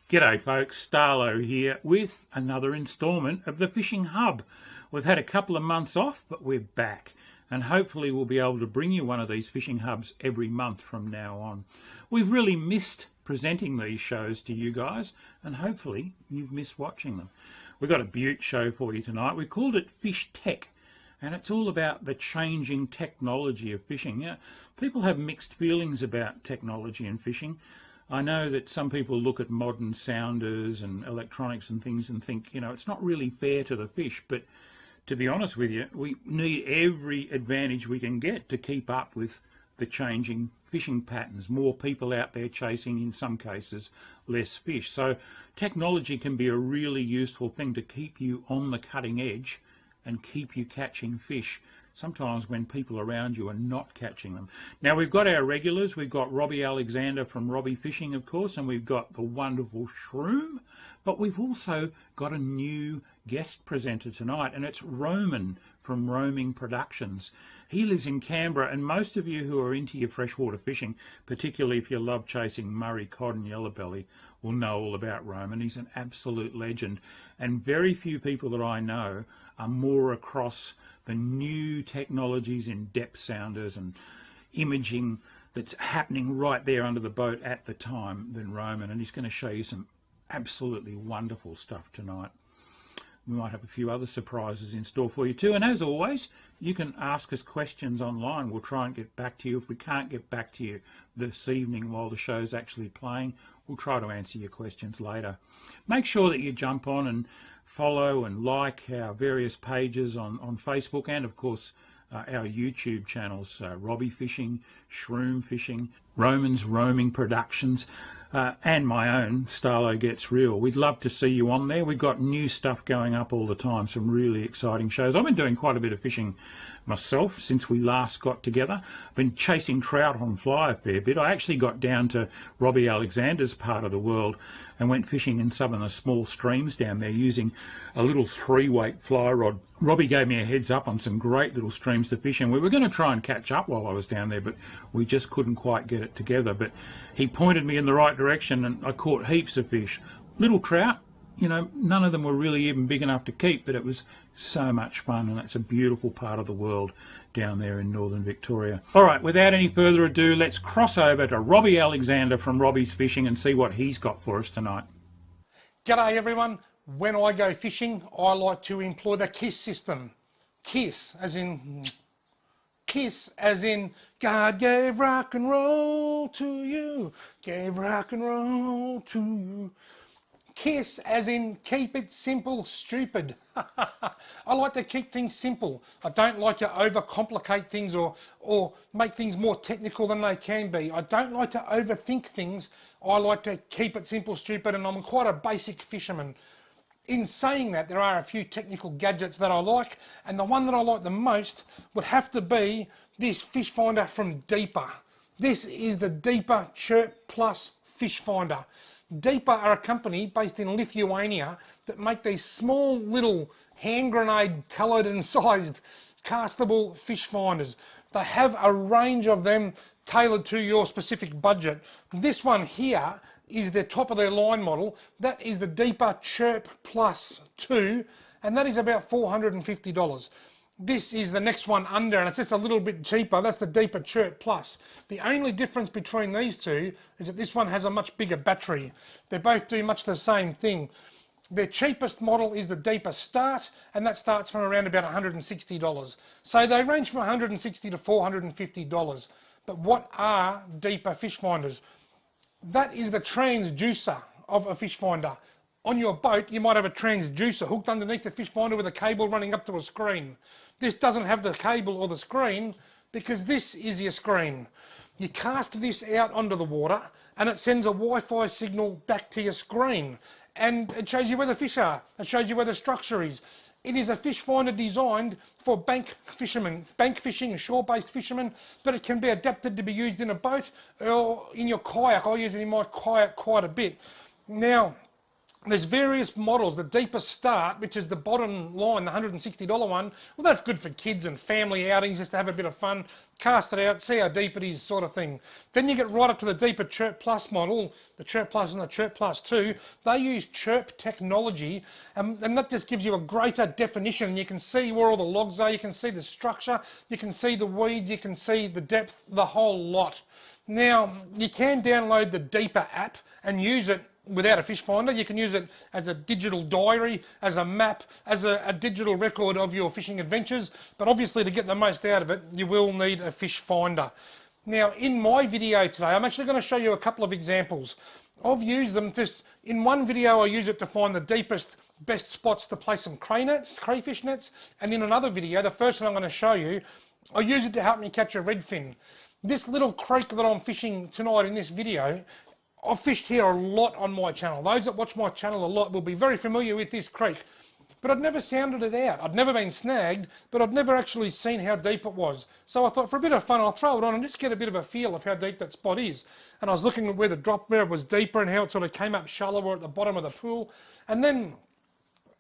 G'day folks, Starlo here with another instalment of the Fishing Hub. We've had a couple of months off, but we're back, and hopefully we'll be able to bring you one of these fishing hubs every month from now on. We've really missed presenting these shows to you guys, and hopefully you've missed watching them. We've got a beaut show for you tonight. We called it FISHTECH, and it's all about the changing technology of fishing. Yeah, people have mixed feelings about technology and fishing. I know that some people look at modern sounders and electronics and things and think, you know, it's not really fair to the fish, but to be honest with you, we need every advantage we can get to keep up with the changing fishing patterns. More people out there chasing, in some cases, less fish. So technology can be a really useful thing to keep you on the cutting edge and keep you catching fish sometimes when people around you are not catching them. Now we've got our regulars. We've got Robbie Alexander from Robbie Fishing, of course, and we've got the wonderful Shroom, but we've also got a new guest presenter tonight, and it's Romen from Romen Productions. He lives in Canberra, and most of you who are into your freshwater fishing, particularly if you love chasing Murray cod and yellowbelly, will know all about Romen. He's an absolute legend, and very few people that I know are more across the new technologies in depth sounders and imaging that's happening right there under the boat at the time than Romen, and he's going to show you some absolutely wonderful stuff tonight. We might have a few other surprises in store for you too, and as always, you can ask us questions online. We'll try and get back to you. If we can't get back to you this evening while the show's actually playing, we'll try to answer your questions later. Make sure that you jump on and follow and like our various pages on Facebook, and of course our YouTube channels, Robbie Fishing, Shroom Fishing, Romen's Roaming Productions, and my own Starlo Gets Real. We'd love to see you on there. We've got new stuff going up all the time, some really exciting shows. I've been doing quite a bit of fishing myself since we last got together. I've been chasing trout on fly a fair bit. I actually got down to Robbie Alexander's part of the world and went fishing in some of the small streams down there using a little 3-weight fly rod. Robbie gave me a heads up on some great little streams to fish in. We were going to try and catch up while I was down there, but we just couldn't quite get it together. But he pointed me in the right direction, and I caught heaps of fish. Little trout, you know, none of them were really even big enough to keep, but it was so much fun, and it's a beautiful part of the world down there in northern Victoria. All right, without any further ado, let's cross over to Robbie Alexander from Robbie's Fishing and see what he's got for us tonight. G'day everyone. When I go fishing, I like to employ the KISS system. KISS, as in God gave rock and roll to you, gave rock and roll to you. KISS, as in keep it simple, stupid. I like to keep things simple. I don't like to overcomplicate things or make things more technical than they can be. I don't like to overthink things. I like to keep it simple, stupid, and I'm quite a basic fisherman. In saying that, there are a few technical gadgets that I like, and the one that I like the most would have to be this fish finder from Deeper. This is the Deeper Chirp Plus fish finder. Deeper are a company based in Lithuania that make these small little hand grenade coloured and sized castable fish finders. They have a range of them tailored to your specific budget. This one here is the top of their line model. That is the Deeper Chirp Plus 2, and that is about $450. This is the next one under, and it's just a little bit cheaper. That's the Deeper Chirp Plus. The only difference between these two is that this one has a much bigger battery. They both do much the same thing. Their cheapest model is the Deeper Start, and that starts from around about $160. So they range from $160 to $450. But what are Deeper fish finders? That is the transducer of a fish finder. On your boat, you might have a transducer hooked underneath the fish finder with a cable running up to a screen. This doesn't have the cable or the screen because this is your screen. You cast this out onto the water and it sends a Wi-Fi signal back to your screen, and it shows you where the fish are. It shows you where the structure is. It is a fish finder designed for bank fishermen, bank fishing and shore-based fishermen, but it can be adapted to be used in a boat or in your kayak. I use it in my kayak quite a bit. Now, There's various models. The deeper start, which is the bottom line, the $160 one, well, that's good for kids and family outings, just to have a bit of fun, cast it out, see how deep it is, sort of thing. Then you get right up to the deeper Chirp Plus model, the Chirp Plus and the Chirp Plus 2. They use chirp technology, and that just gives you a greater definition. You can see where all the logs are, you can see the structure, you can see the weeds, you can see the depth, the whole lot. Now, you can download the Deeper app and use it without a fish finder. You can use it as a digital diary, as a map, as a digital record of your fishing adventures, but obviously to get the most out of it, you will need a fish finder. Now, in my video today, I'm actually going to show you a couple of examples. I've used them just, in one video I use it to find the deepest, best spots to place some crayfish nets, and in another video, the first one I'm going to show you, I use it to help me catch a redfin. This little creek that I'm fishing tonight in this video, I've fished here a lot on my channel. Those that watch my channel a lot will be very familiar with this creek. But I'd never sounded it out. I'd never been snagged, but I'd never actually seen how deep it was. So I thought for a bit of fun, I'll throw it on and just get a bit of a feel of how deep that spot is. And I was looking at where it was deeper and how it sort of came up shallower at the bottom of the pool. And then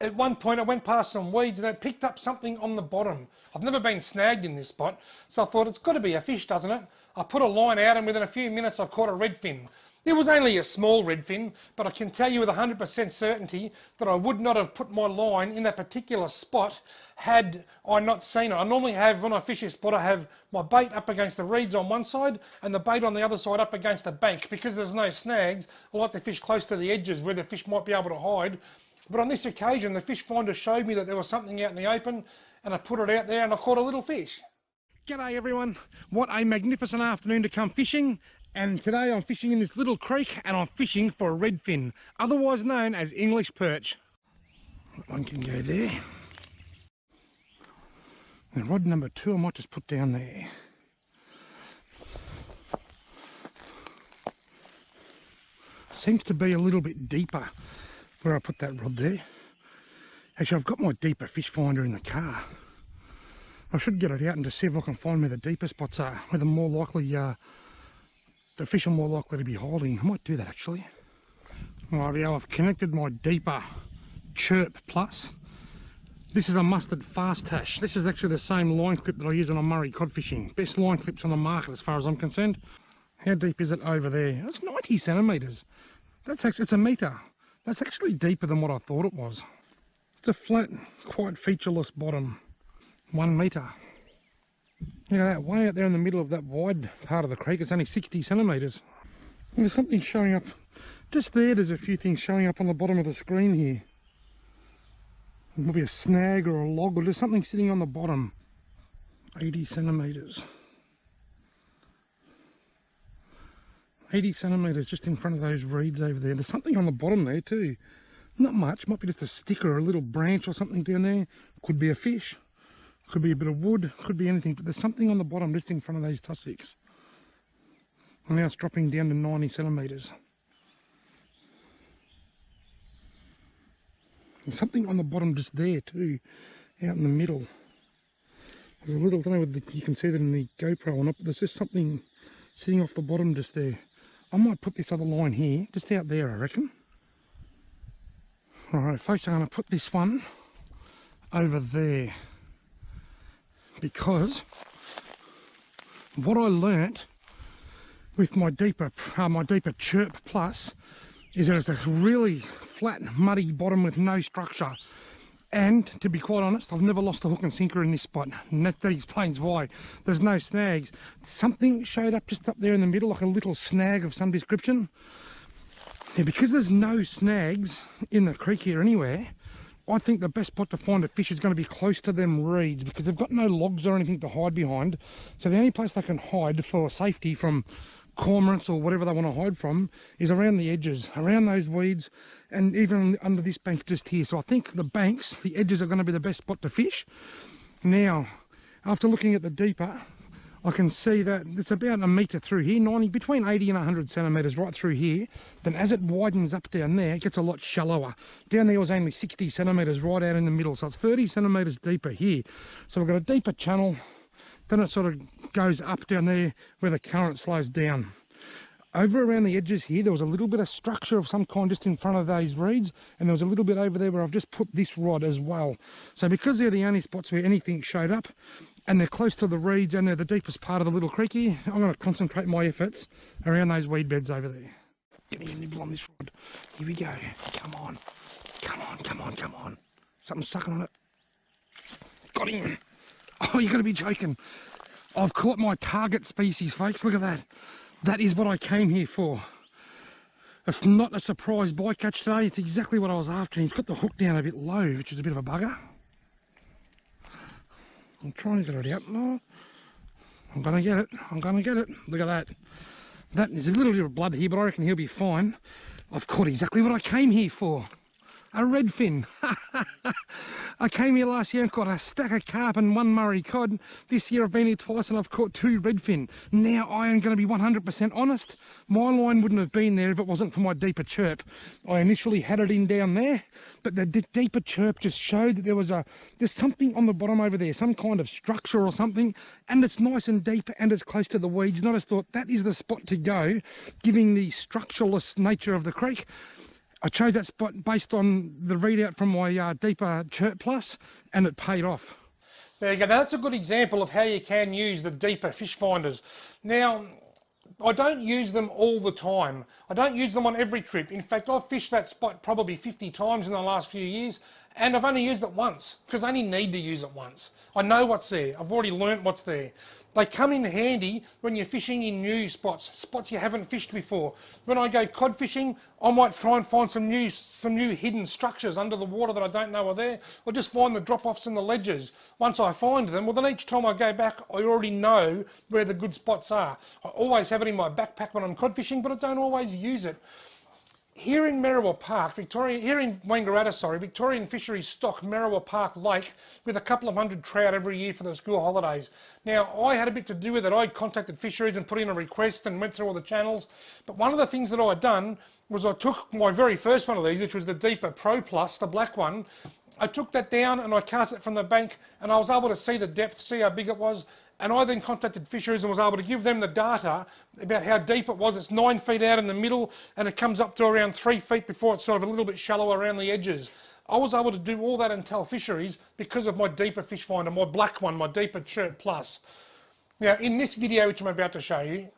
at one point I went past some weeds and I picked up something on the bottom. I've never been snagged in this spot, so I thought it's got to be a fish, doesn't it? I put a line out and within a few minutes I caught a redfin. It was only a small redfin, but I can tell you with 100% certainty that I would not have put my line in that particular spot had I not seen it. I normally have, when I fish this spot, I have my bait up against the reeds on one side and the bait on the other side up against the bank. Because there's no snags, I like to fish close to the edges where the fish might be able to hide. But on this occasion, the fish finder showed me that there was something out in the open, and I put it out there and I caught a little fish. G'day everyone, what a magnificent afternoon to come fishing. And today I'm fishing in this little creek and I'm fishing for a redfin, otherwise known as English perch. One can go there. And rod number 2 I might just put down there. Seems to be a little bit deeper where I put that rod there. Actually, I've got my deeper fish finder in the car. I should get it out and just see if I can find where the deeper spots are, where the more likely the fish are more likely to be holding. I might do that actually. Rightio, I've connected my deeper Chirp Plus. This is a mustard FISHTECH. This is actually the same line clip that I use on Murray cod fishing. Best line clips on the market as far as I'm concerned. How deep is it over there? It's 90 centimetres. That's actually, it's a metre. That's actually deeper than what I thought it was. It's a flat, quite featureless bottom. 1 metre. You know, that way out there in the middle of that wide part of the creek, it's only 60 centimetres. There's something showing up just there. There's a few things showing up on the bottom of the screen here. It might be a snag or a log, or there's something sitting on the bottom. 80 centimetres. 80 centimetres just in front of those reeds over there. There's something on the bottom there too. Not much, might be just a stick or a little branch or something down there. Could be a fish. Could be a bit of wood, could be anything, but there's something on the bottom just in front of those tussocks. And now it's dropping down to 90 centimetres. And something on the bottom just there too, out in the middle. There's a little, I don't know whether you can see that in the GoPro or not, but there's just something sitting off the bottom just there. I might put this other line here, just out there I reckon. Alright folks, I'm going to put this one over there. Because what I learnt with my deeper Chirp Plus is that it's a really flat, muddy bottom with no structure. And to be quite honest, I've never lost a hook and sinker in this spot, and that explains why. There's no snags. Something showed up just up there in the middle, like a little snag of some description. Yeah, because there's no snags in the creek here anywhere, I think the best spot to find a fish is going to be close to them reeds, because they've got no logs or anything to hide behind. So the only place they can hide for safety from cormorants or whatever they want to hide from is around the edges, around those weeds, and even under this bank just here. So I think the banks, the edges, are going to be the best spot to fish. Now, after looking at the deeper, I can see that it's about a metre through here, between 80 and 100 centimetres right through here. Then as it widens up down there, it gets a lot shallower. Down there was only 60 centimetres right out in the middle, so it's 30 centimetres deeper here. So we've got a deeper channel, then it sort of goes up down there where the current slows down. Over around the edges here, there was a little bit of structure of some kind just in front of those reeds, and there was a little bit over there where I've just put this rod as well. So because they're the only spots where anything showed up, and they're close to the reeds and they're the deepest part of the little creeky, I'm going to concentrate my efforts around those weed beds over there. Getting a nibble on this rod. Here we go. Come on. Come on, come on, come on. Something's sucking on it. Got him. Oh, you're going to be joking. I've caught my target species, folks. Look at that. That is what I came here for. It's not a surprise bycatch today. It's exactly what I was after. He's got the hook down a bit low, which is a bit of a bugger. I'm trying to get it already up. No, I'm going to get it. I'm going to get it. Look at that. That is a little bit of blood here, but I reckon he'll be fine. I've caught exactly what I came here for. A redfin. I came here last year and caught a stack of carp and 1 Murray cod. This year I've been here twice and I've caught 2 redfin. Now I am going to be 100% honest. My line wouldn't have been there if it wasn't for my deeper chirp. I initially had it in down there, but the deeper chirp just showed that there's something on the bottom over there, some kind of structure or something, and it's nice and deep and it's close to the weeds. And I just thought that is the spot to go, given the structureless nature of the creek. I chose that spot based on the readout from my deeper chirp plus, and it paid off. There you go. Now that's a good example of how you can use the deeper fish finders. Now, I don't use them all the time. I don't use them on every trip. In fact, I've fished that spot probably 50 times in the last few years, and I've only used it once, because I only need to use it once. I know what's there. I've already learnt what's there. They come in handy when you're fishing in new spots, spots you haven't fished before. When I go cod fishing, I might try and find some new hidden structures under the water that I don't know are there, or just find the drop-offs in the ledges. Once I find them, well, then each time I go back, I already know where the good spots are. I always have it in my backpack when I'm cod fishing, but I don't always use it. Here in Merriwa Park, here in Wangaratta, Victorian Fisheries stock Merriwa Park Lake with a couple of hundred trout every year for the school holidays. Now, I had a bit to do with it. I contacted fisheries and put in a request and went through all the channels. But one of the things that I'd done was I took my very first one of these, which was the Deeper Pro Plus, the black one. I took that down and I cast it from the bank, and I was able to see the depth, see how big it was. And I then contacted fisheries and was able to give them the data about how deep it was. It's 9 feet out in the middle, and it comes up to around 3 feet before it's sort of a little bit shallow around the edges. I was able to do all that and tell fisheries because of my deeper fish finder, my black one, my Deeper Chirp Plus. Now, in this video, which I'm about to show you,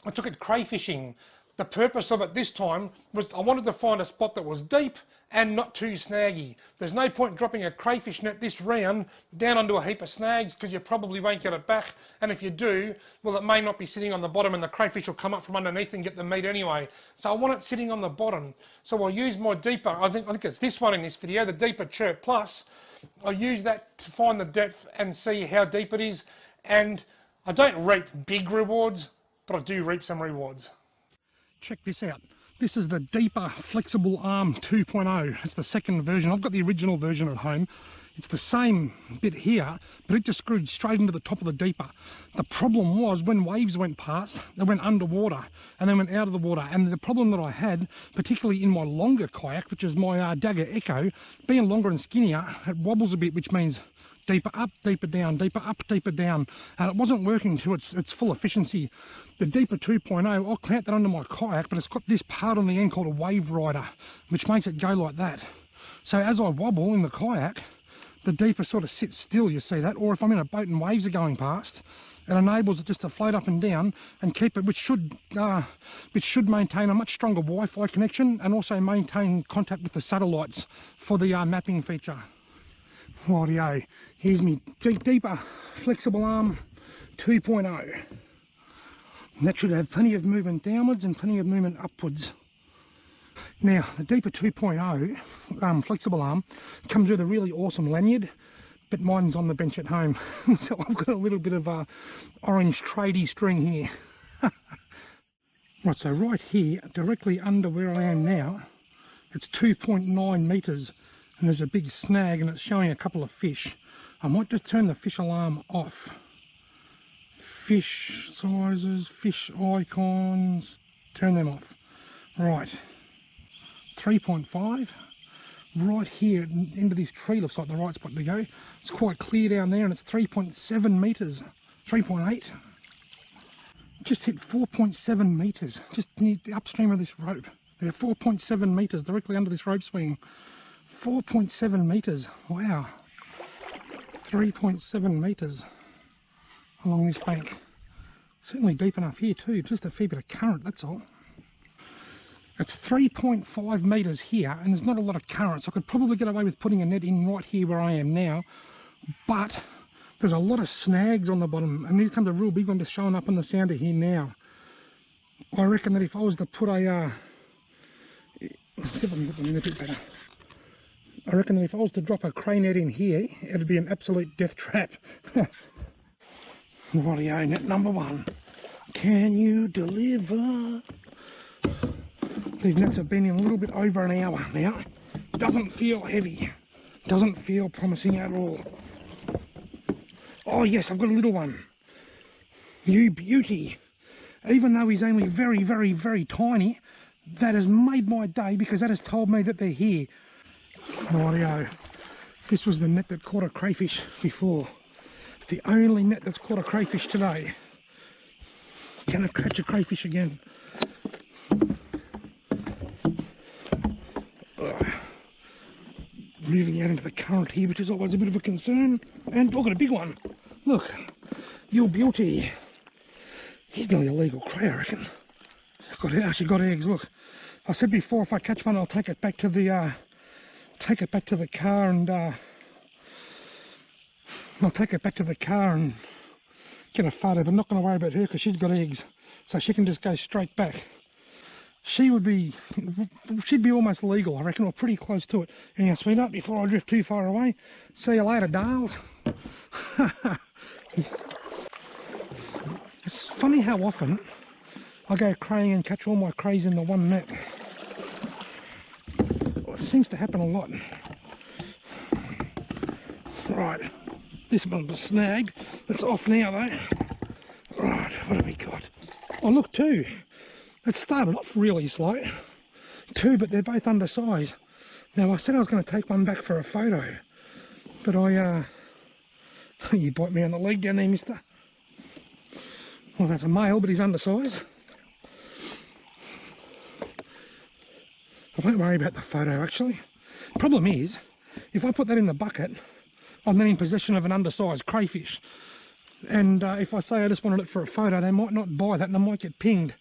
I took it crayfishing. The purpose of it this time was I wanted to find a spot that was deep and not too snaggy. There's no point dropping a crayfish net this round down onto a heap of snags, because you probably won't get it back, and if you do, well, it may not be sitting on the bottom and the crayfish will come up from underneath and get the meat anyway. So I want it sitting on the bottom. So I'll use my deeper, I think it's this one in this video, the Deeper Chirp Plus. I'll use that to find the depth and see how deep it is, and I don't reap big rewards, but I do reap some rewards. Check this out. This is the Deeper Flexible Arm 2.0. It's the second version. I've got the original version at home. It's the same bit here, but it just screwed straight into the top of the Deeper. The problem was when waves went past, they went underwater and they went out of the water. And the problem that I had, particularly in my longer kayak, which is my Dagger Echo, being longer and skinnier, it wobbles a bit, which means deeper up, deeper down, deeper up, deeper down, and it wasn't working to its full efficiency. The Deeper 2.0, I'll clamp that under my kayak, but it's got this part on the end called a wave rider, which makes it go like that. So as I wobble in the kayak, the Deeper sort of sits still, you see that, or if I'm in a boat and waves are going past, it enables it just to float up and down and keep it, which should maintain a much stronger Wi-Fi connection and also maintain contact with the satellites for the mapping feature. Rightio, here's me Deeper Flexible Arm 2.0. That should have plenty of movement downwards and plenty of movement upwards. Now, the Deeper 2.0 flexible arm comes with a really awesome lanyard, but mine's on the bench at home. So I've got a little bit of orange tradie string here. Right, so right here, directly under where I am now, it's 2.9 metres, and there's a big snag and it's showing a couple of fish. I might just turn the fish alarm off. Fish sizes, fish icons, turn them off. Right, 3.5. Right here into this tree looks like the right spot to go. It's quite clear down there and it's 3.7 metres, 3.8. Just hit 4.7 metres, just near the upstream of this rope. They're 4.7 metres directly under this rope swing. 4.7 metres, wow. 3.7 metres along this bank. Certainly deep enough here too, just a fair bit of current, that's all. It's 3.5 metres here, and there's not a lot of current, so I could probably get away with putting a net in right here where I am now, but there's a lot of snags on the bottom, and here comes a real big one just showing up on the sounder here now. I reckon that if I was to put a, let's see if I can get them in a bit better. I reckon that if I was to drop a crane net in here, it'd be an absolute death trap. Rightio, net number 1. Can you deliver? These nets have been in a little bit over an hour now. Doesn't feel heavy. Doesn't feel promising at all. Oh yes, I've got a little one. You beauty. Even though he's only very, very, very tiny, that has made my day because that has told me that they're here. Rightio. This was the net that caught a crayfish before. It's the only net that's caught a crayfish today. Can I catch a crayfish again? Moving out into the current here, which is always a bit of a concern. And I've got a big one. Look, your beauty. He's nearly a legal cray, I reckon. Actually got eggs. Look, I said before, if I catch one, I'll take it back to the car and I'll take it back to the car and get a photo. But I'm not going to worry about her because she's got eggs, so she can just go straight back. She'd be almost legal, I reckon, or pretty close to it. Anyhow, sweetheart, before I drift too far away, see you later, Dales. It's funny how often I go craying and catch all my crays in the one net. It seems to happen a lot. Right, this one was snagged. It's off now though. Right, what have we got? Oh look, 2. It started off really slow. 2, but they're both undersized. Now I said I was going to take one back for a photo, but you bite me on the leg down there, mister. Well, that's a male, but he's undersized. I won't worry about the photo actually. Problem is, if I put that in the bucket, I'm then in possession of an undersized crayfish. And if I say I just wanted it for a photo, they might not buy that and I might get pinged.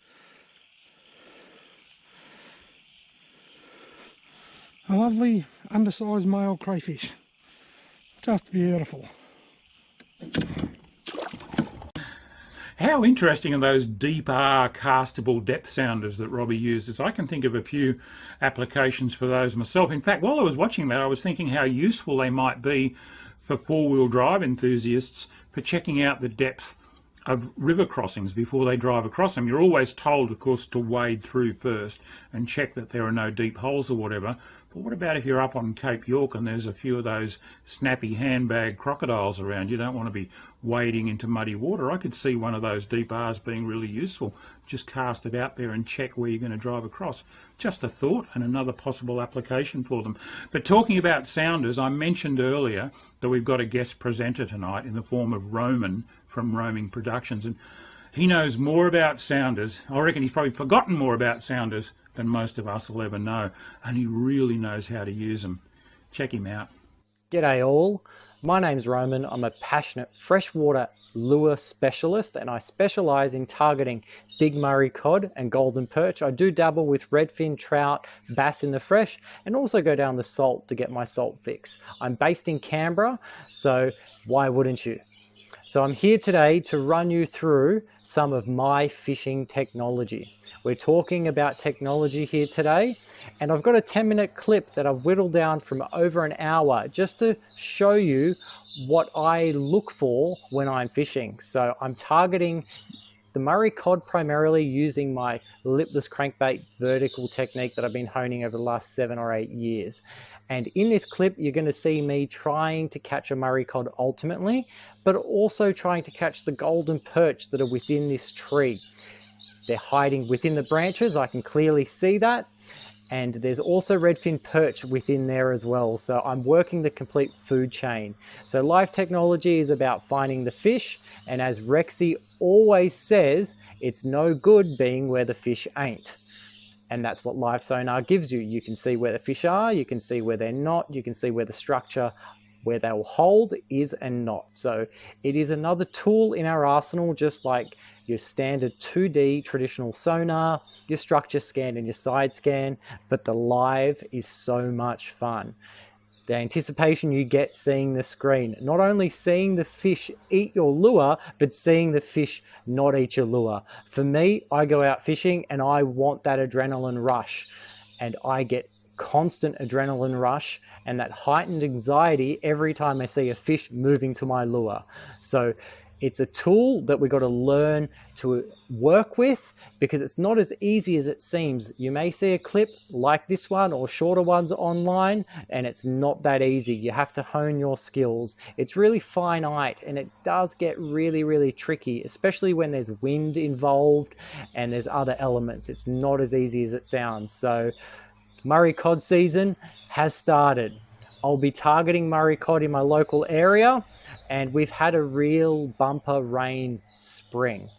A lovely undersized male crayfish. Just beautiful. How interesting are those deep R castable depth sounders that Robbie uses? I can think of a few applications for those myself. In fact, while I was watching that, I was thinking how useful they might be for four-wheel drive enthusiasts for checking out the depth of river crossings before they drive across them. You're always told, of course, to wade through first and check that there are no deep holes or whatever. But what about if you're up on Cape York and there's a few of those snappy handbag crocodiles around? You don't want to be wading into muddy water. I could see one of those deep R's being really useful. Just cast it out there and check where you're going to drive across. Just a thought and another possible application for them. But talking about sounders, I mentioned earlier that we've got a guest presenter tonight in the form of Romen from Roaming Productions, and he knows more about sounders. I reckon he's probably forgotten more about sounders than most of us will ever know, and he really knows how to use them. Check him out. G'day all, my name's Roman. I'm a passionate freshwater lure specialist and I specialise in targeting big Murray cod and golden perch. I do dabble with redfin, trout, bass in the fresh and also go down the salt to get my salt fix. I'm based in Canberra, so why wouldn't you? So I'm here today to run you through some of my fishing technology. We're talking about technology here today, and I've got a 10-minute clip that I've whittled down from over an hour just to show you what I look for when I'm fishing. So I'm targeting the Murray cod primarily using my lipless crankbait vertical technique that I've been honing over the last 7 or 8 years. And in this clip, you're going to see me trying to catch a Murray cod ultimately, but also trying to catch the golden perch that are within this tree. They're hiding within the branches, I can clearly see that. And there's also redfin perch within there as well. So I'm working the complete food chain. So live technology is about finding the fish. And as Rexy always says, it's no good being where the fish ain't. And that's what live sonar gives you. You can see where the fish are, you can see where they're not, you can see where the structure, where they'll hold is and not. So it is another tool in our arsenal, just like your standard 2D traditional sonar, your structure scan and your side scan, but the live is so much fun. The anticipation you get seeing the screen, not only seeing the fish eat your lure, but seeing the fish not eat your lure. For me, I go out fishing and I want that adrenaline rush, and I get constant adrenaline rush and that heightened anxiety every time I see a fish moving to my lure. So it's a tool that we've got to learn to work with, because it's not as easy as it seems. You may see a clip like this one or shorter ones online, and it's not that easy. You have to hone your skills. It's really finite, and it does get really, really tricky, especially when there's wind involved and there's other elements. It's not as easy as it sounds. So Murray cod season has started. I'll be targeting Murray cod in my local area, and we've had a real bumper rain spring.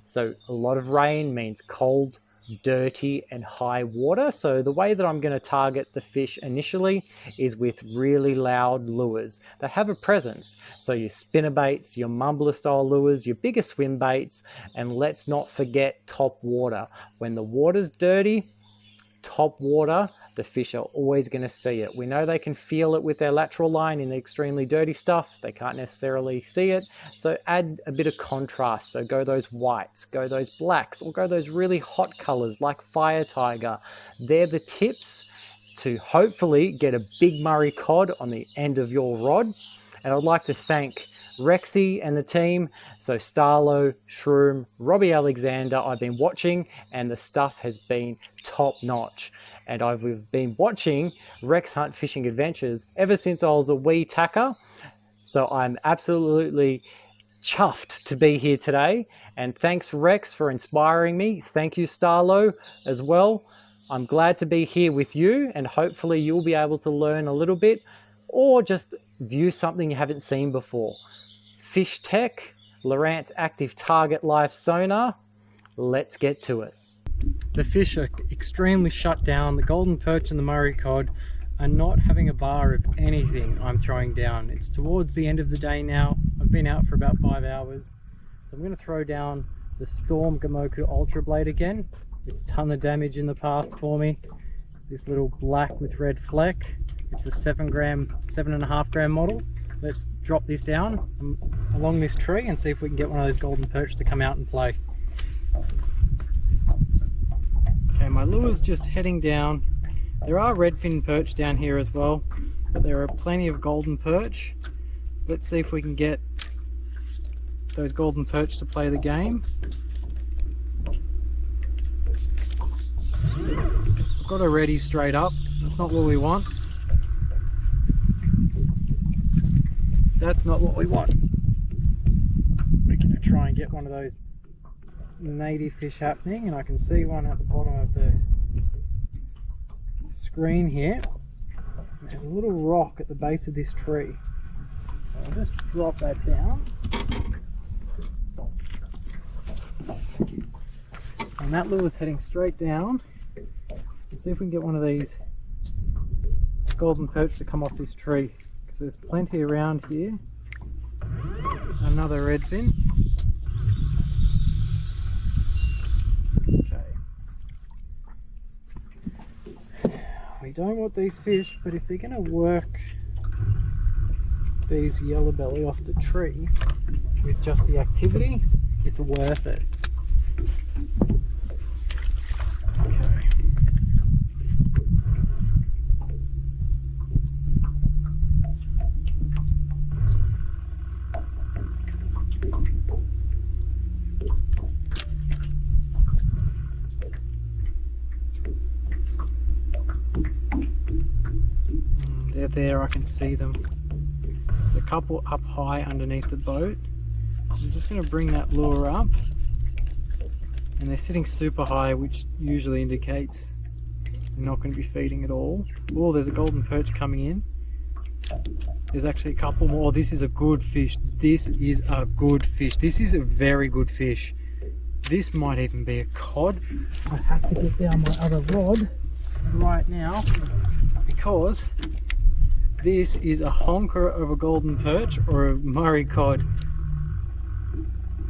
So a lot of rain means cold, dirty and high water. So the way that I'm going to target the fish initially is with really loud lures that have a presence. So your spinnerbaits, your mumbler style lures, your bigger swim baits, and let's not forget top water. When the water's dirty, top water, the fish are always going to see it. We know they can feel it with their lateral line in the extremely dirty stuff. They can't necessarily see it. So add a bit of contrast. So go those whites, go those blacks, or go those really hot colors like Fire Tiger. They're the tips to hopefully get a big Murray cod on the end of your rod. And I'd like to thank Rexy and the team. So Starlo, Shroom, Robbie Alexander, I've been watching, and the stuff has been top notch. And I've been watching Rex Hunt Fishing Adventures ever since I was a wee tacker. So I'm absolutely chuffed to be here today. And thanks Rex for inspiring me. Thank you Starlo as well. I'm glad to be here with you, and hopefully you'll be able to learn a little bit or just view something you haven't seen before. FISHTECH, Lowrance Active Target Live Sonar. Let's get to it. The fish are extremely shut down. The golden perch and the Murray cod are not having a bar of anything I'm throwing down. It's towards the end of the day now. I've been out for about 5 hours. So I'm going to throw down the Storm Gamoku Ultra Blade again. It's a ton of damage in the past for me. This little black with red fleck. It's a 7.5 gram model. Let's drop this down along this tree and see if we can get one of those golden perch to come out and play. Okay, my lure's just heading down. There are redfin perch down here as well, but there are plenty of golden perch. Let's see if we can get those golden perch to play the game. I've got a ready straight up. That's not what we want. That's not what we want. We're going to try and get one of those native fish happening, and I can see one at the bottom of the screen here. There's a little rock at the base of this tree. So I'll just drop that down. And that lure's heading straight down. Let's see if we can get one of these golden perch to come off this tree, because there's plenty around here. Another redfin. We don't want these fish, but if they're going to work these yellow belly off the tree with just the activity, it's worth it. Okay. They're there, I can see them. There's a couple up high underneath the boat. I'm just going to bring that lure up, and they're sitting super high, which usually indicates You're not going to be feeding at all. Oh, there's a golden perch coming in. There's actually a couple more. Oh, this is a good fish. This is a good fish. This is a very good fish. This might even be a cod. I have to get down my other rod right now because this is a honker of a golden perch or a Murray cod.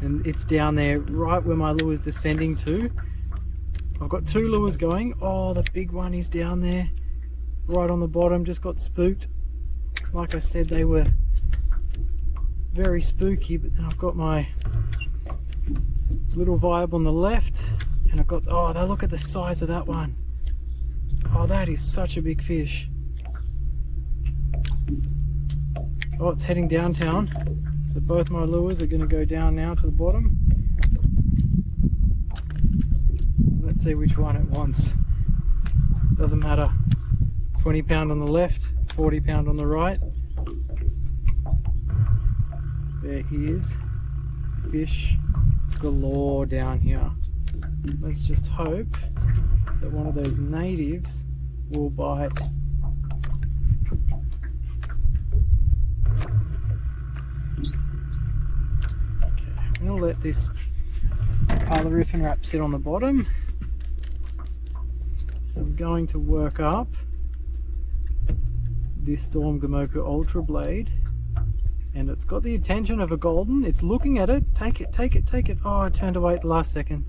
And it's down there right where my lure is descending to. I've got two lures going. Oh, the big one is down there right on the bottom. Just got spooked. Like I said, they were very spooky, but then I've got my little vibe on the left, and I've got, oh, look at the size of that one. Oh, that is such a big fish. Oh, it's heading downtown, so both my lures are going to go down now to the bottom. Let's see which one it wants. Doesn't matter. 20 pound on the left, 40 pound on the right. There is fish galore down here. Let's just hope that one of those natives will bite. Okay, I'm going to let this pile of riffin wrap sit on the bottom. I'm going to work up this Storm Gamoku Ultra Blade, and it's got the attention of a golden. It's looking at it. Take it, take it, take it. Oh, it turned away at the last second.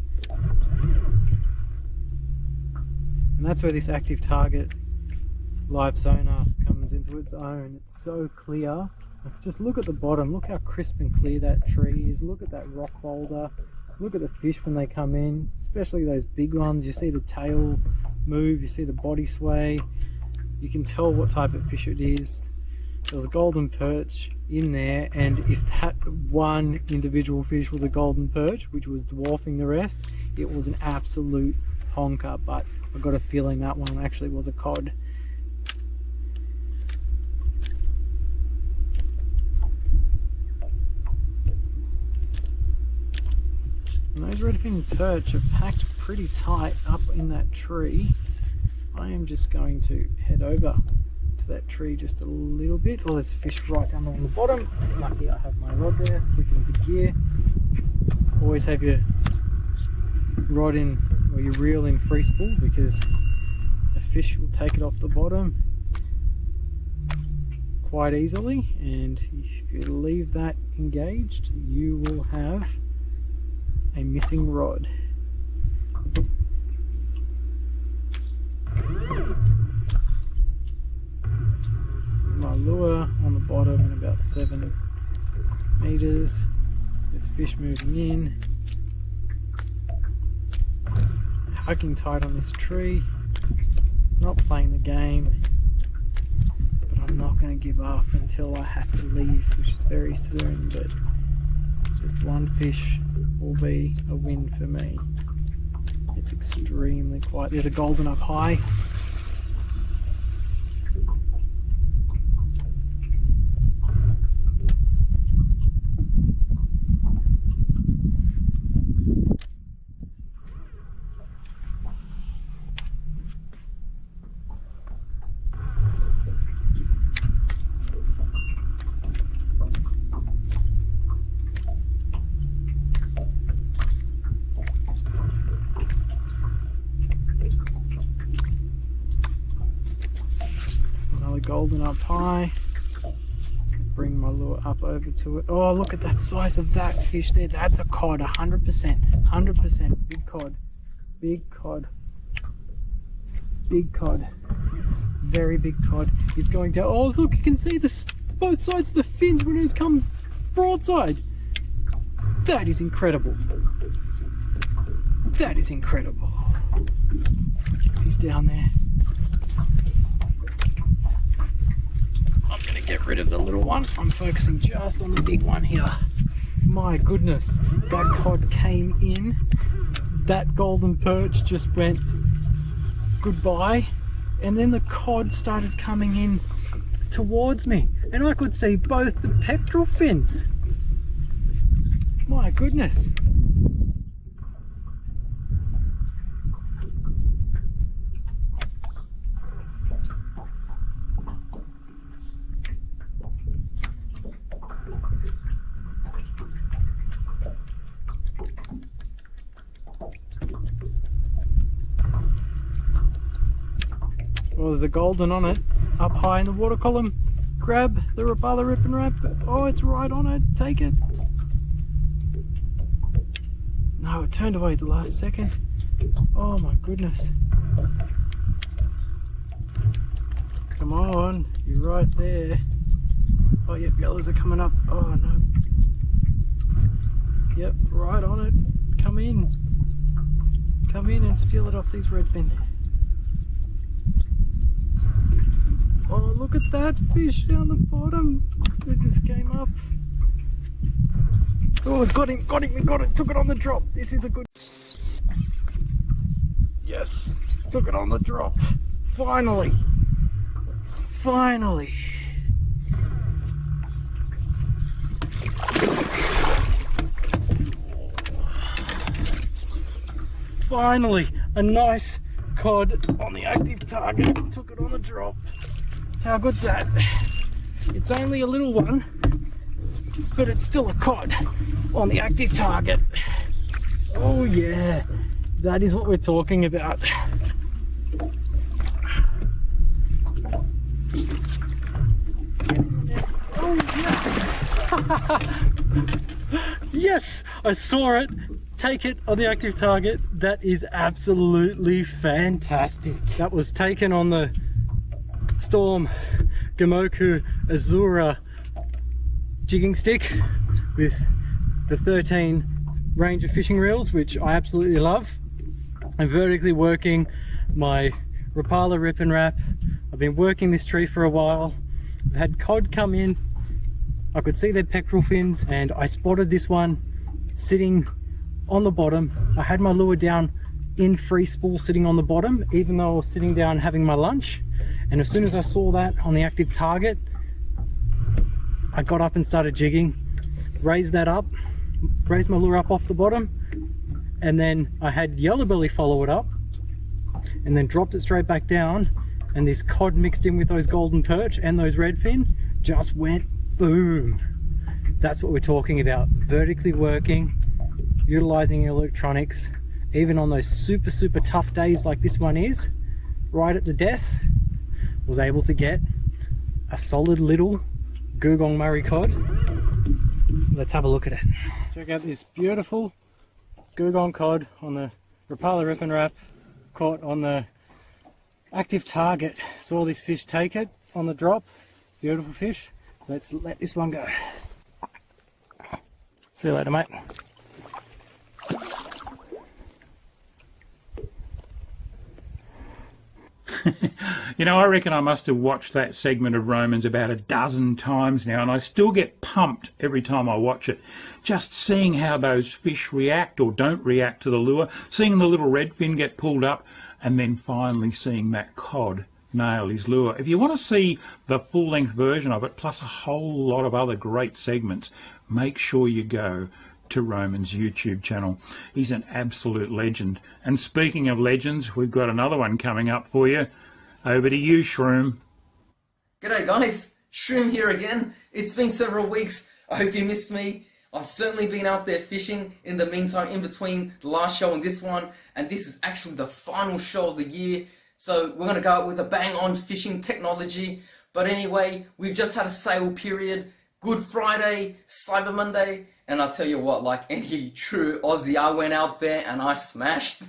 And that's where this active target live sonar comes into its own. It's so clear. Just look at the bottom. Look how crisp and clear that tree is. Look at that rock boulder. Look at the fish when they come in, especially those big ones. You see the tail move, you see the body sway. You can tell what type of fish it is. There was a golden perch in there, and if that one individual fish was a golden perch, which was dwarfing the rest, it was an absolute honker. But I got a feeling that one actually was a cod. And those redfin perch are packed pretty tight up in that tree. I am just going to head over to that tree just a little bit. Oh, there's a fish right down on the bottom. Lucky I have my rod there, click it into gear. Always have your rod in, or your reel in free spool, because a fish will take it off the bottom quite easily, and if you leave that engaged, you will have a missing rod. My lure on the bottom in about 7 meters. There's fish moving in, hugging tight on this tree. Not playing the game, but I'm not going to give up until I have to leave, which is very soon. But just one fish will be a win for me. It's extremely quiet. There's a golden up high. Golden up high. Bring my lure up over to it. Oh, look at that size of that fish there. That's a cod, 100%. 100%. Big cod. Big cod. Big cod. Very big cod. He's going down. Oh, look, you can see both sides of the fins when he's come broadside. That is incredible. That is incredible. He's down there. Get rid of the little one. I'm focusing just on the big one here. My goodness, that cod came in. That golden perch just went goodbye, and then the cod started coming in towards me, and I could see both the pectoral fins. My goodness. Well, there's a golden on it, up high in the water column. Grab the Rapala Rip and Wrap. Oh, it's right on it. Take it. No, it turned away at the last second. Oh my goodness. Come on, you're right there. Oh yep, the others are coming up. Oh no. Yep, right on it. Come in. Come in and steal it off these redfin. Oh, look at that fish down the bottom. It just came up. Oh, got him, got it. Took it on the drop. This is a good... Yes, took it on the drop. Finally. Finally. Finally, a nice cod on the active target. Took it on the drop. How good's that? It's only a little one, but it's still a cod on the active target. Oh yeah, that is what we're talking about. Oh yes! Yes, I saw it. Take it on the active target. That is absolutely fantastic. That was taken on the Storm Gamoku Azura jigging stick with the 13 range of fishing reels, which I absolutely love. I'm vertically working my Rapala Rip and Wrap. I've been working this tree for a while. I've had cod come in. I could see their pectoral fins, and I spotted this one sitting on the bottom. I had my lure down in free spool sitting on the bottom, even though I was sitting down having my lunch. And as soon as I saw that on the active target, I got up and started jigging, raised that up, raised my lure up off the bottom, and then I had yellow belly follow it up, and then dropped it straight back down, and this cod mixed in with those golden perch and those redfin just went boom. That's what we're talking about, vertically working, utilizing electronics, even on those super tough days like this one is, right at the death. Was able to get a solid little Gugong Murray cod. Let's have a look at it. Check out this beautiful Gugong cod on the Rapala Rip and Wrap, caught on the active target. Saw this fish take it on the drop. Beautiful fish. Let's let this one go. See you later, mate. You know, I reckon I must have watched that segment of Romen's about a dozen times now, and I still get pumped every time I watch it. Just seeing how those fish react or don't react to the lure, seeing the little redfin get pulled up, and then finally seeing that cod nail his lure. If you want to see the full-length version of it, plus a whole lot of other great segments, make sure you go to Romen's YouTube channel. He's an absolute legend. And speaking of legends, we've got another one coming up for you. Over to you, Shroom. G'day guys, Shroom here again. It's been several weeks. I hope you missed me. I've certainly been out there fishing in the meantime, in between the last show and this one. And this is actually the final show of the year. So we're going to go out with a bang on fishing technology. But anyway, we've just had a sale period. Good Friday, Cyber Monday. And I'll tell you what, like any true Aussie, I went out there and I smashed.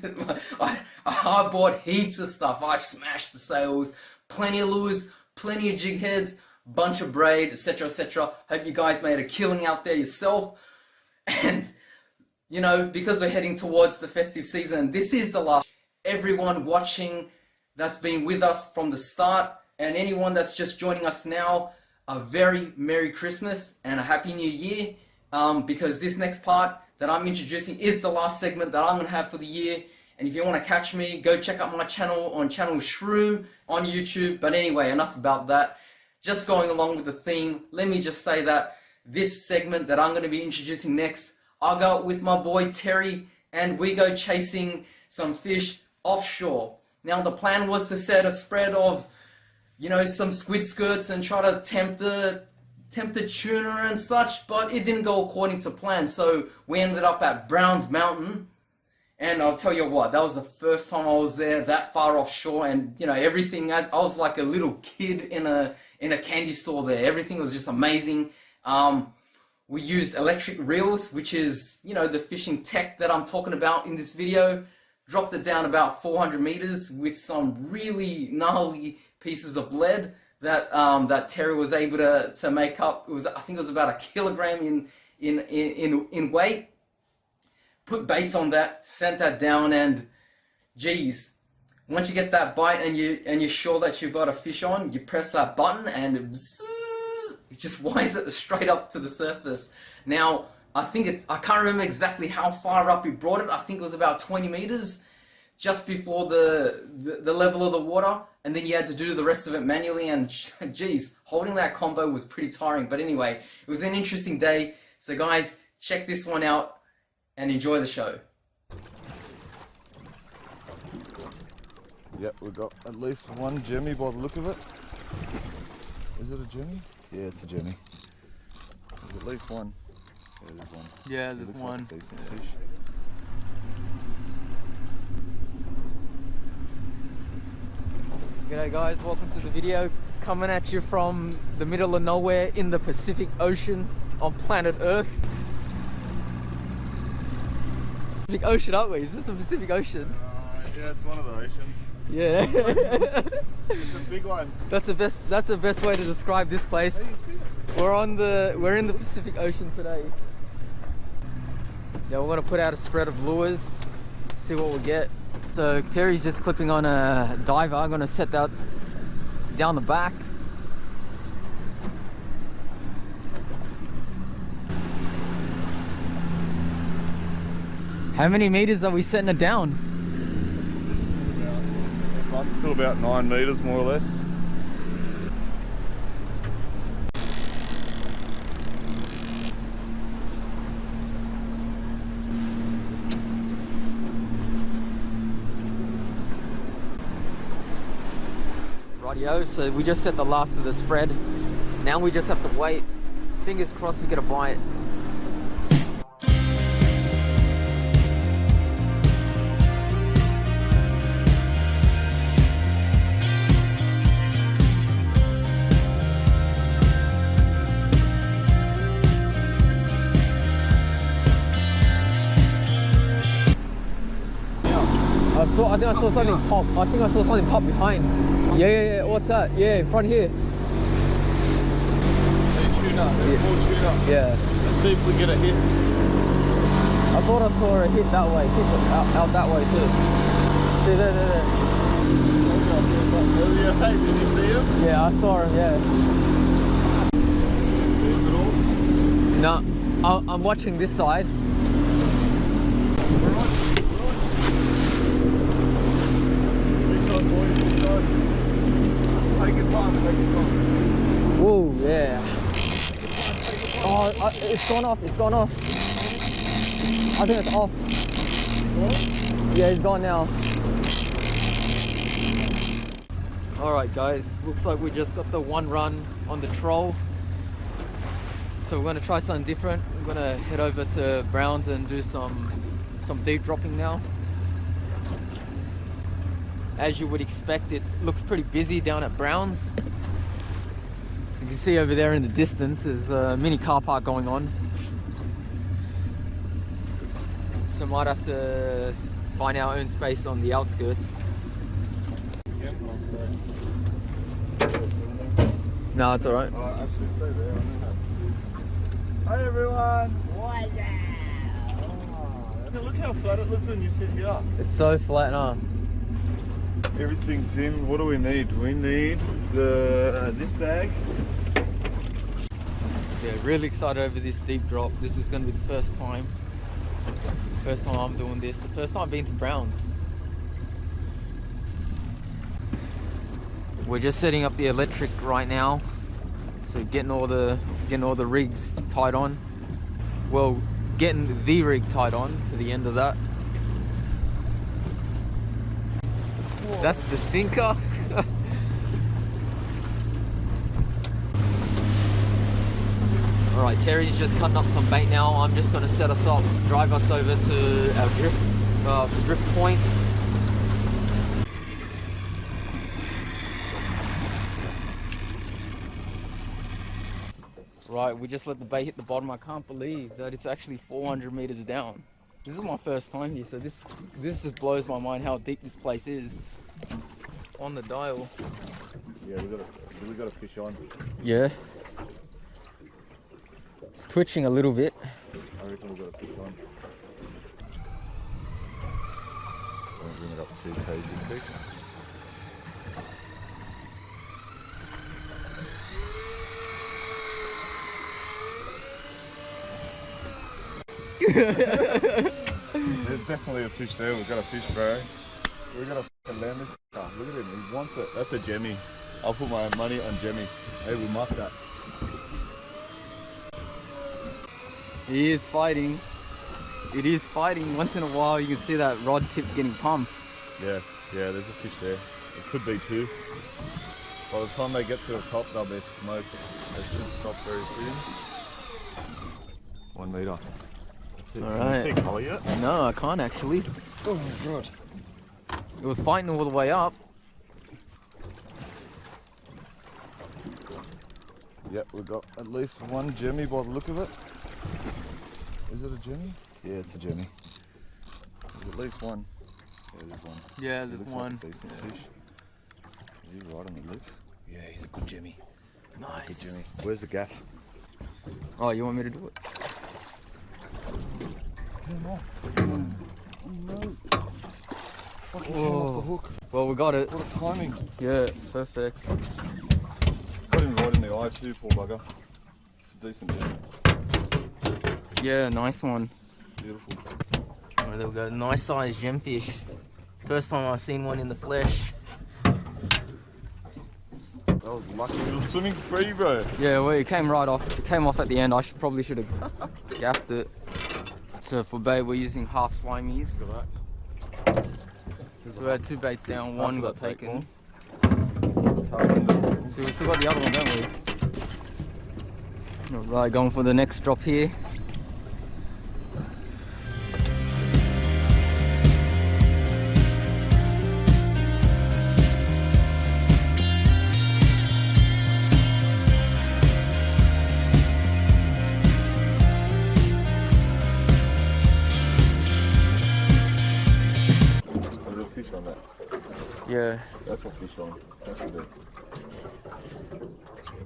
I bought heaps of stuff. I smashed the sales. Plenty of lures, plenty of jig heads, bunch of braid, etc, etc. Hope you guys made a killing out there yourself. And, you know, because we're heading towards the festive season, this is the last. Everyone watching that's been with us from the start, and anyone that's just joining us now, a very Merry Christmas and a Happy New Year. Because this next part that I'm introducing is the last segment that I'm going to have for the year. And if you want to catch me, go check out my channel on channel Shroom on YouTube. But anyway, enough about that. Just going along with the theme, let me just say that this segment that I'm going to be introducing next, I'll go out with my boy Terry and we go chasing some fish offshore. Now the plan was to set a spread of, you know, some squid skirts and try to tempt the tuna and such, but it didn't go according to plan. So we ended up at Brown's Mountain, And I'll tell you what, that was the first time I was there that far offshore, and you know, everything, as I was like a little kid in a candy store there. Everything was just amazing. We used electric reels, which is, you know, the fishing tech that I'm talking about in this video. Dropped it down about 400 meters with some really gnarly pieces of lead that that Terry was able to make up. It was, I think it was about a kilogram in weight. Put baits on that, sent that down, and geez, once you get that bite and you're sure that you've got a fish on, you press that button and it just winds it straight up to the surface. Now, I can't remember exactly how far up he brought it. I think it was about 20 meters, just before the level of the water, and then you had to do the rest of it manually, and geez, holding that combo was pretty tiring. But anyway, it was an interesting day. So guys, check this one out and enjoy the show. Yep, we've got at least one jemmy by the look of it. Is it a jemmy? Yeah, it's a jemmy. There's at least one. Yeah, there's one. Yeah, there's one. Like a decent fish. G'day guys, welcome to the video. Coming at you from the middle of nowhere in the Pacific Ocean on planet Earth. Pacific Ocean, aren't we? Is this the Pacific Ocean? Yeah, it's one of the oceans. Yeah. It's a big one. That's the best way to describe this place. We're in the Pacific Ocean today. Yeah, we're gonna put out a spread of lures, see what we get. So Terry's just clipping on a diver. I'm gonna set that down the back. How many meters are we setting it down? It's still about 9 meters more or less. Rightio, so we just set the last of the spread. Now we just have to wait. Fingers crossed we get a bite. I think I saw something pop. I think I saw something pop behind. Yeah. What's that? Yeah, in front here. Hey, tuna. There's more tuna. Yeah. Let's see if we get a hit. I thought I saw a hit that way. Hit out that way too. See there. Hey, did you see him? Yeah, I saw him. Yeah. See him at all? No, I'm watching this side. Whoa, yeah. Oh, it's gone off. I think it's off. Yeah, he's gone now. Alright guys, looks like we just got the one run on the troll. So we're going to try something different. We're going to head over to Browns and do some deep dropping now. As you would expect, it looks pretty busy down at Browns. As you can see over there in the distance, there's a mini car park going on. So might have to find our own space on the outskirts. No, it's alright. Hi everyone! Look how flat it looks when you sit here. It's so flat now. Everything's in. What do we need? We need this bag. Yeah, really excited over this deep drop. This is going to be the first time. First time I'm doing this. The first time I've been to Browns. We're just setting up the electric right now. So getting all the rigs tied on. Well, getting the rig tied on to the end of that. That's the sinker. Alright, Terry's just cutting up some bait now. I'm just going to set us up, drive us over to our drift point. Right, we just let the bait hit the bottom. I can't believe that it's actually 400 meters down. This is my first time here, so this just blows my mind how deep this place is. On the dial. Yeah, we got a fish on. Yeah. It's twitching a little bit. I reckon we got a fish on. Don't bring it up too crazy quick. There's definitely a fish there. We've got a fish, bro. We're gonna land this. Oh, look at him. He wants it. That's a Jemmy. I'll put my money on Jemmy. Hey, we marked that. He is fighting. It is fighting. Once in a while, you can see that rod tip getting pumped. Yeah, there's a fish there. It could be two. By the time they get to the top, they'll be smoked. They should stop very soon. 1 meter. Alright. Can you see colour yet? No, I can't actually. Oh my god. It was fighting all the way up. Yep, we've got at least one Jemmy by the look of it. Is it a Jemmy? Yeah, it's a Jemmy. There's at least one. Yeah, there's one. Yeah, He there's looks one. like a decent fish. Is he right on the lip? Yeah, he's a good Jemmy. Nice. Good Jemmy. Where's the gaff? Oh, you want me to do it? Oh no. Fucking came off the hook. Well, we got it. What a timing. Yeah, perfect. Got him right in the eye too, poor bugger. It's a decent Jemmy. Yeah, nice one. Beautiful. Oh, there we go. Nice sized gemfish. First time I've seen one in the flesh. That was lucky. It was swimming free, bro. Yeah, well, it came right off. It came off at the end. I probably should have gaffed it. So for bait, we're using half slimies. Look at that. So we had 2 baits down. One got taken. Target. So we still got the other one, don't we? Alright, going for the next drop here. There's a fish on that. Yeah, That's a fish on. That's a bit.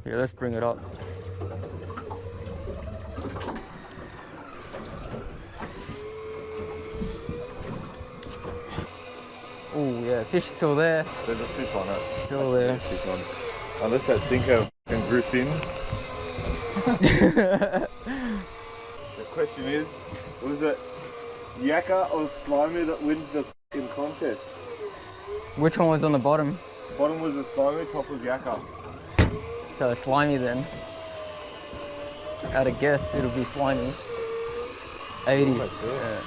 yeah, let's bring it up. Oh yeah, fish is still there. There's a fish on it. Still there. Fish on. Unless that sinker can group fins. The question is, was it Yakka or Slimy that wins the contest? Which one was on the bottom? Bottom was the Slimy, top was Yakka. So slimy then. At a guess, it'll be slimy. 80. That's it. Yeah.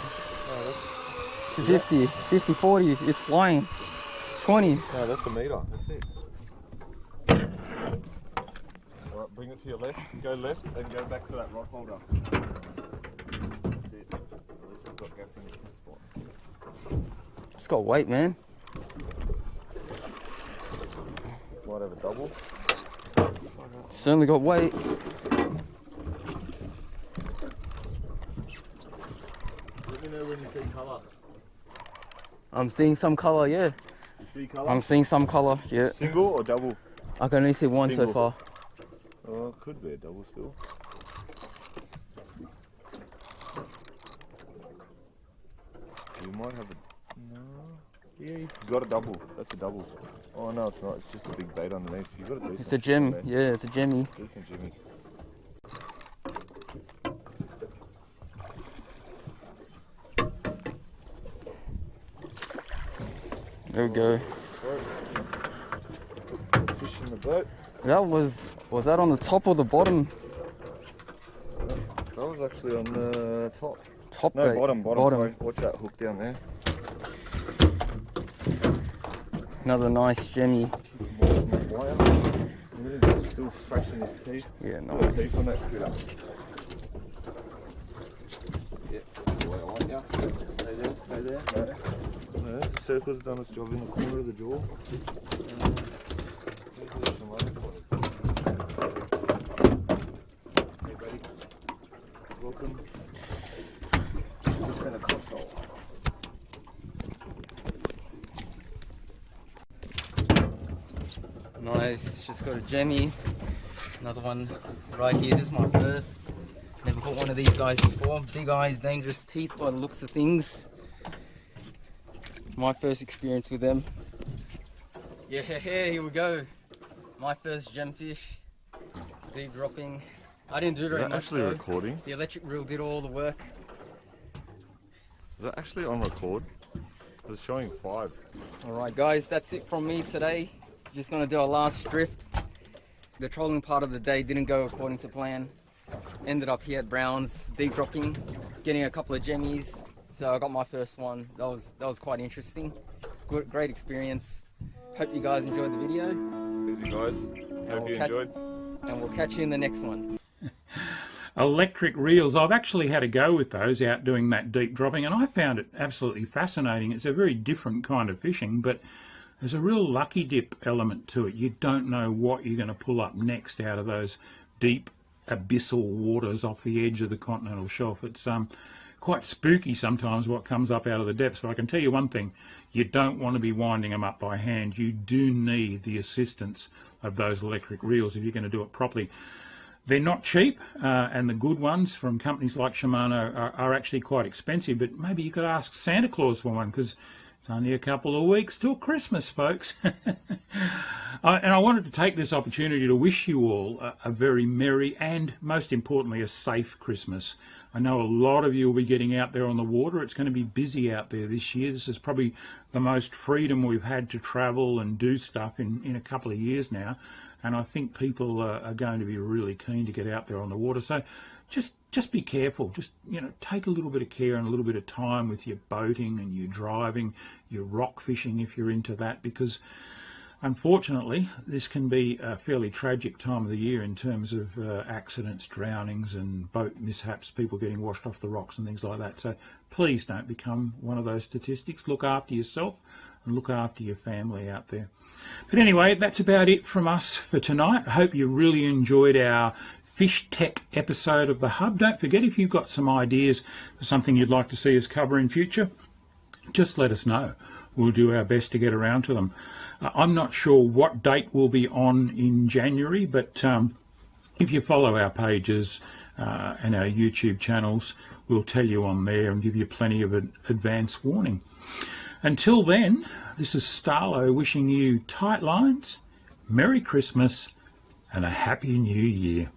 Oh, 50, 50, 40, it's flying. 20. no, that's a meter. That's it. Alright, bring it to your left. Go left and go back to that rock holder. That's it. At least we've got gaff in this spot. It's got weight, man. Might have a double. Certainly got weight. Let me know when you see colour. I'm seeing some color, yeah. You see colour? I'm seeing some color, yeah. Single or double? I can only see one so Single. far. Oh, could be a double still. You might have a... No. Yeah, you got a double. That's a double. Oh no, it's not. It's just a big bait underneath. You got a decent. It's a gem, one there. yeah, it's a gemmy. Decent Jimmy. There we go. Fish in the boat. That was that on the top or the bottom? That was actually on the top. Top No, bait. bottom. Sorry. Watch that hook down there. Another nice gemmy. More from the wire. Really still fresh in his teeth. Yeah, Got teeth on nice. that critter. Stay there. No. The circle's done its job in the corner of the jaw. Hey buddy. Welcome. Just the center console. Nice, just got a Jemmy. Another one right here. This is my first. Never caught one of these guys before. Big eyes, dangerous teeth by the looks of things. My first experience with them. Yeah, here we go. My first gemfish. Deep dropping. I didn't do very much. Actually though. recording? The electric reel did all the work. Is that actually on record? It's showing 5. Alright guys, that's it from me today. Just gonna do our last drift. The trolling part of the day didn't go according to plan. Ended up here at Brown's, deep dropping, getting a couple of jemmies. So I got my first one. That was quite interesting. Great experience. Hope you guys enjoyed the video. Busy guys. Hope you enjoyed. And we'll catch you in the next one. Electric reels. I've actually had a go with those out doing that deep dropping, and I found it absolutely fascinating. It's a very different kind of fishing, but there's a real lucky dip element to it. You don't know what you're going to pull up next out of those deep abyssal waters off the edge of the continental shelf. It's quite spooky sometimes what comes up out of the depths, but I can tell you one thing, you don't want to be winding them up by hand. You do need the assistance of those electric reels if you're going to do it properly. They're not cheap, and the good ones from companies like Shimano are actually quite expensive, but maybe you could ask Santa Claus for one, because it's only a couple of weeks till Christmas, folks. And I wanted to take this opportunity to wish you all a very merry and, most importantly, a safe Christmas. I know a lot of you will be getting out there on the water. It's going to be busy out there this year. This is probably the most freedom we've had to travel and do stuff in a couple of years now. And I think people are going to be really keen to get out there on the water. So just be careful. Just, take a little bit of care and a little bit of time with your boating and your driving, your rock fishing if you're into that, because unfortunately this can be a fairly tragic time of the year in terms of accidents, drownings and boat mishaps, people getting washed off the rocks and things like that. So please don't become one of those statistics. Look after yourself and look after your family out there. But anyway, that's about it from us for tonight. I hope you really enjoyed our FISHTECH episode of the Hub. Don't forget, if you've got some ideas for something you'd like to see us cover in future, just let us know. We'll do our best to get around to them. I'm not sure what date we'll be on in January, but if you follow our pages and our YouTube channels, we'll tell you on there and give you plenty of advance warning. Until then, this is Starlo wishing you tight lines, Merry Christmas and a Happy New Year.